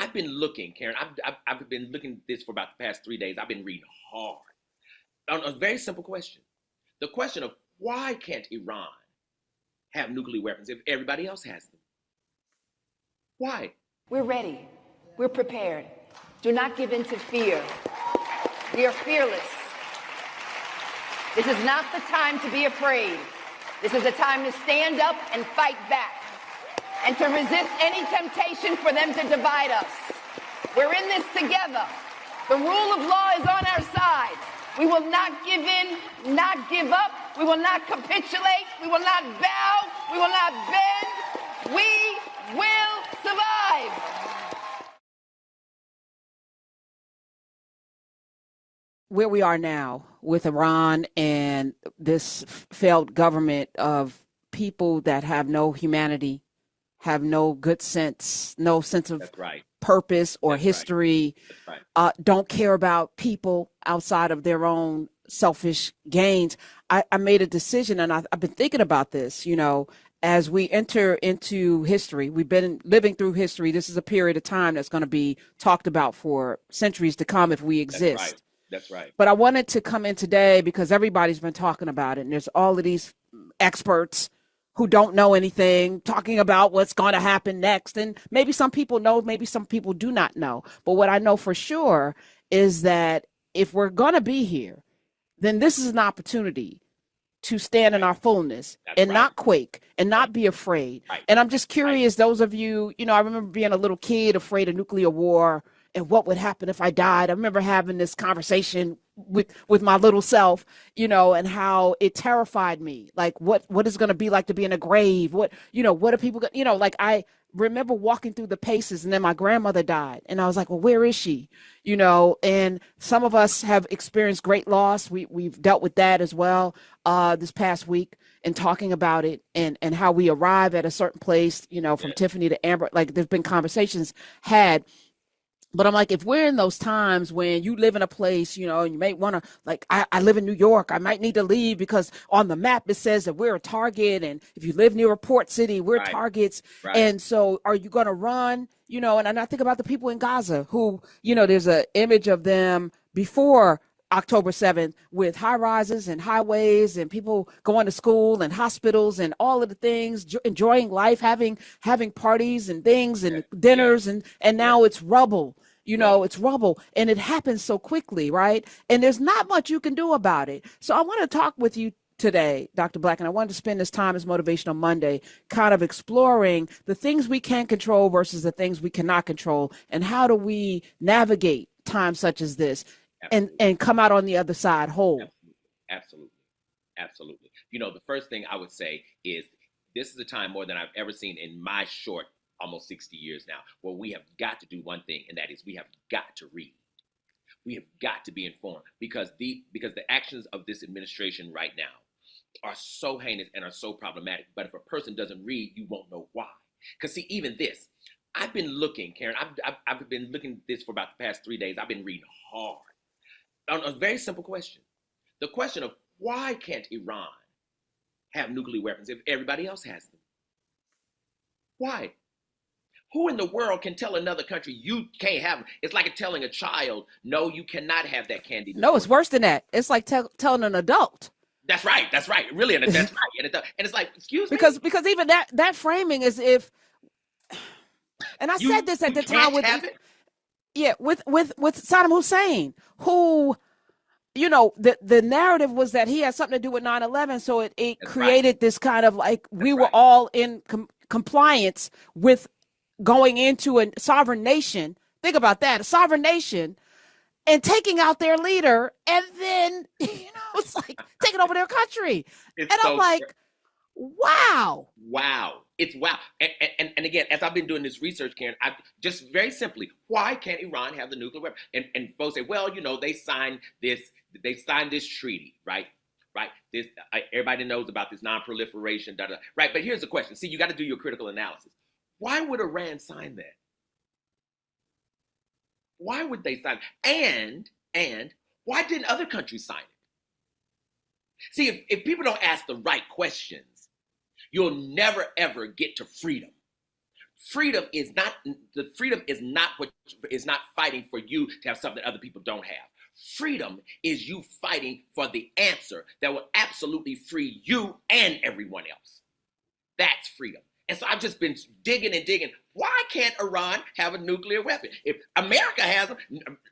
I've been looking, Karen. I've been looking at this for about the past 3 days. I've been reading hard on a very simple question. The question of why can't Iran have nuclear weapons if everybody else has them? Why? We're ready. We're prepared. Do not give in to fear. We are fearless. This is not the time to be afraid. This is a time to stand up and fight back and to resist any temptation for them to divide us. We're in this together. The rule of law is on our side. We will not give in, not give up. We will not capitulate. We will not bow. We will not bend. We will survive. Where we are now with Iran and this failed government of people that have no humanity, have no good sense, no sense of purpose or history, don't care about people outside of their own selfish gains. I made a decision, and I've been thinking about this, as we enter into history. We've been living through history. This is a period of time that's going to be talked about for centuries to come if we exist. That's right. But I wanted to come in today because everybody's been talking about it, and there's all of these experts who don't know anything talking about what's going to happen next. And maybe some people know, maybe some people do not know. But what I know for sure is that if we're going to be here, then this is an opportunity to stand in our fullness and not quake and not be afraid. And I'm just curious, those of you, I remember being a little kid afraid of nuclear war and what would happen if I died. I remember having this conversation with my little self, and how it terrified me. Like, what is it going to be like to be in a grave? What are people going, like I remember walking through the paces, and then my grandmother died. And I was like, well, where is she? And some of us have experienced great loss. We've dealt with that as well this past week, and talking about it and how we arrive at a certain place, from Tiffany to Amber, like there's been conversations had. But I'm like, if we're in those times when you live in a place, and you may want to, like, I live in New York, I might need to leave because on the map it says that we're a target. And if you live near a port city, we're targets. And so are you going to run? And I think about the people in Gaza who, there's an image of them before October 7th with high rises and highways and people going to school and hospitals and all of the things, enjoying life, having parties and things and dinners. And now it's rubble. It's rubble, and it happens so quickly, right? And there's not much you can do about it. So I want to talk with you today, Dr. Black, and I wanted to spend this time as Motivational Monday kind of exploring the things we can control versus the things we cannot control, and how do we navigate times such as this and come out on the other side whole. Absolutely. The first thing I would say is this is a time more than I've ever seen in my short almost 60 years now, where we have got to do one thing, and that is we have got to read. We have got to be informed because the actions of this administration right now are so heinous and are so problematic. But if a person doesn't read, you won't know why. Because see, even this, I've been looking, Karen, I've been looking at this for about the past 3 days. I've been reading hard on a very simple question. The question of why can't Iran have nuclear weapons if everybody else has them? Why? Who in the world can tell another country you can't have them? It's like telling a child, no, you cannot have that candy. No, it's worse than that. It's like telling an adult. That's right. Really, and that's right. And it's like, excuse me? Because even that framing is if, and I said this at the time with Saddam Hussein, who, the narrative was that he had something to do with 9/11. So it created this kind of like, we were all in compliance with going into a sovereign nation. Think about that, a sovereign nation, and taking out their leader, and then it's like taking over their country. I'm like, wow. It's wow. And again, as I've been doing this research, Karen, I just very simply, why can't Iran have the nuclear weapon? And folks say, well, they signed this treaty, right? This everybody knows about this non-proliferation, right? But here's the question. See, you got to do your critical analysis. Why would Iran sign that? Why would they sign it? And why didn't other countries sign it? See, if people don't ask the right questions, you'll never, ever get to freedom. freedom is not what is not fighting for you to have something other people don't have. Freedom is you fighting for the answer that will absolutely free you and everyone else. That's freedom. And so I've just been digging and digging. Why can't Iran have a nuclear weapon? If America has them,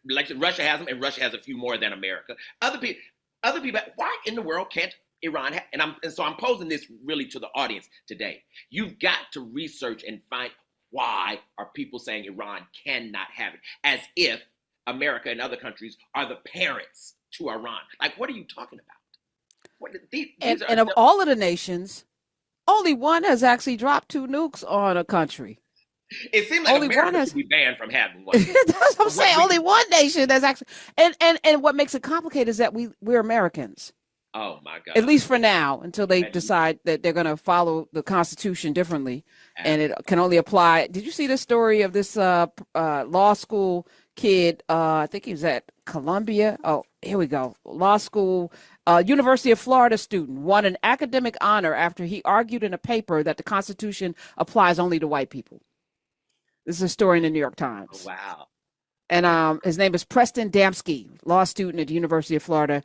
like Russia has them, and Russia has a few more than America. Other people, why in the world can't Iran have? And so I'm posing this really to the audience today. You've got to research and find why are people saying Iran cannot have it, as if America and other countries are the parents to Iran. Like, what are you talking about? And of all of the nations, only one has actually dropped 2 nukes on a country. It seems like only America should be banned from having one. That's what I'm saying. Only one nation that's actually, and what makes it complicated is that we're Americans. Oh my God! At least for now, until they decide that they're going to follow the Constitution differently, and it can only apply. Did you see the story of this law school kid? I think he was at Columbia. Oh, here we go. Law school, University of Florida student won an academic honor after he argued in a paper that the Constitution applies only to white people. This is a story in the New York Times. Oh, wow. And his name is Preston Damsky, law student at the University of Florida.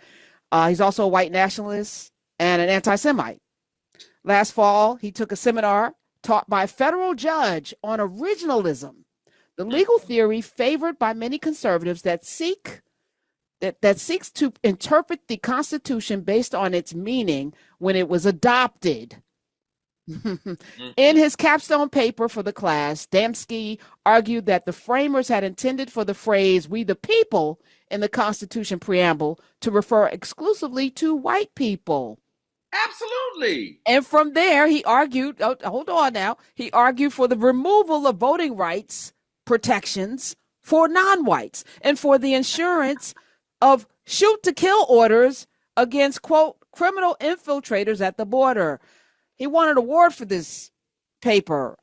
He's also a white nationalist and an anti-Semite. Last fall, he took a seminar taught by a federal judge on originalism, the legal theory favored by many conservatives that seeks to interpret the Constitution based on its meaning when it was adopted. In his capstone paper for the class, Damsky argued that the framers had intended for the phrase "we the people" in the Constitution preamble to refer exclusively to white people. Absolutely. And from there, he argued, hold on now, he argued for the removal of voting rights protections for non-whites and for the insurance of shoot-to-kill orders against, quote, criminal infiltrators at the border. He won an award for this paper.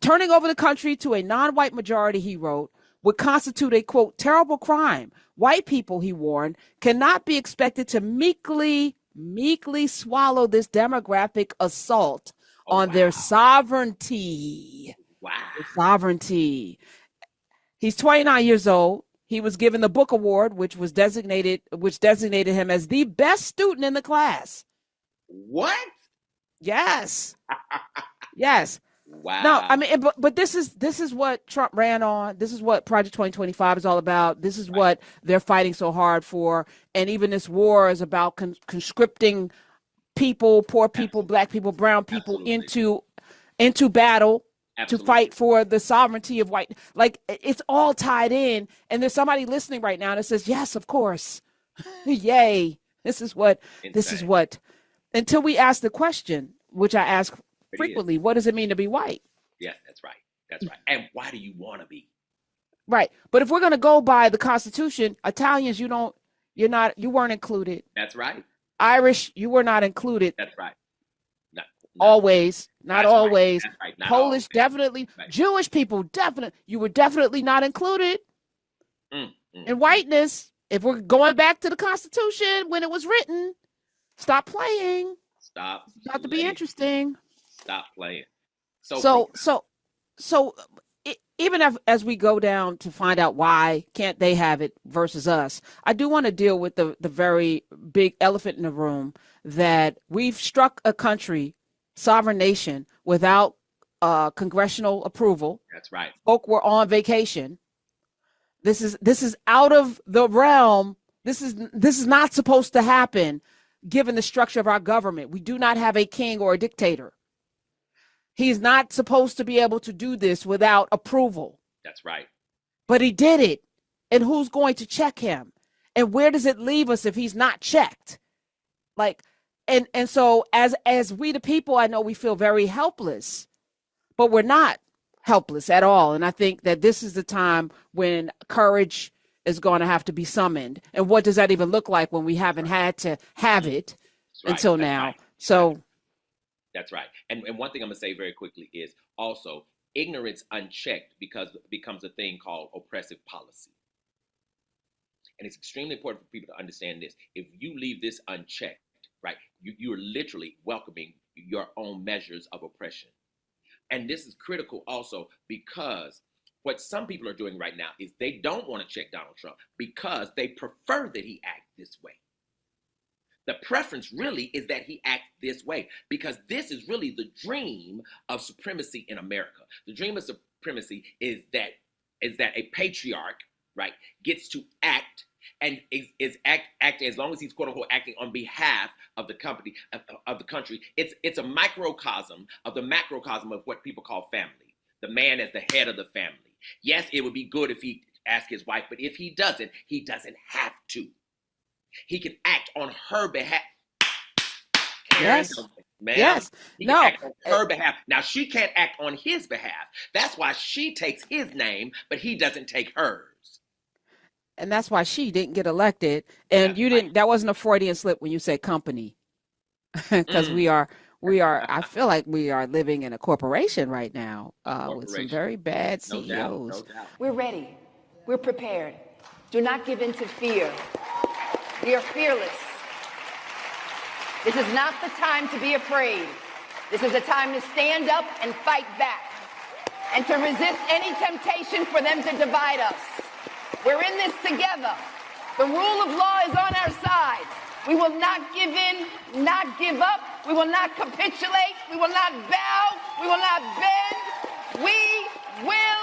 Turning over the country to a non-white majority, he wrote, would constitute a, quote, terrible crime. White people, he warned, cannot be expected to meekly swallow this demographic assault on their sovereignty. Wow. Sovereignty. He's 29 years old. He was given the Book Award, which designated him as the best student in the class. What? Yes. Yes. Wow. No, I mean, but this is what Trump ran on. This is what Project 2025 is all about. This is what they're fighting so hard for. And even this war is about conscripting people, poor people, black people, brown people into battle to fight for the sovereignty of white. Like, it's all tied in. And there's somebody listening right now that says, yes, of course. Yay. This is what, until we ask the question, which I ask frequently, what does it mean to be white? Yes, that's right. That's right. And why do you want to be? Right. But if we're going to go by the Constitution, Italians, you weren't included. That's right. Irish, you were not included. That's right. Always, not that's always. Right. That's right. Not Polish, always. definitely. Right. Jewish people, definitely. You were definitely not included in whiteness. If we're going back to the Constitution when it was written, stop playing. Stop. It's about to be interesting. Stop playing. So even as we go down to find out why can't they have it versus us, I do want to deal with the very big elephant in the room that we've struck a country, sovereign nation, without congressional approval. That's right. Folk were on vacation. This is out of the realm. This is not supposed to happen, given the structure of our government. We do not have a king or a dictator. He's not supposed to be able to do this without approval. That's right. But he did it. And who's going to check him? And where does it leave us if he's not checked? Like, and so as we the people, I know we feel very helpless, but we're not helpless at all. And I think that this is the time when courage is going to have to be summoned. And what does that even look like when we haven't had to have it until now? Right. So that's right. And one thing I'm going to say very quickly is also ignorance unchecked becomes a thing called oppressive policy. And it's extremely important for people to understand this. If you leave this unchecked, right, you are literally welcoming your own measures of oppression. And this is critical also because what some people are doing right now is they don't want to check Donald Trump because they prefer that he act this way. The preference really is that he act this way because this is really the dream of supremacy in America. The dream of supremacy is that a patriarch, right, gets to act and is act as long as he's quote unquote acting on behalf of the company of the country. It's a microcosm of the macrocosm of what people call family. The man as the head of the family. Yes, it would be good if he asked his wife, but if he doesn't have to. He can act on her behalf. Yes. Ma'am, Yes. he No. can act on her behalf. Now she can't act on his behalf. That's why she takes his name, but he doesn't take hers. And that's why she didn't get elected. And That's you right. didn't, that wasn't a Freudian slip when you said company. Because we are, I feel like we are living in a corporation right now with some Corporation. very bad No doubt, no CEOs. doubt. We're ready. We're prepared. Do not give in to fear. We are fearless. This is not the time to be afraid. This is a time to stand up and fight back and to resist any temptation for them to divide us. We're in this together. The rule of law is on our side. We will not give in, not give up. We will not capitulate. We will not bow. We will not bend. We will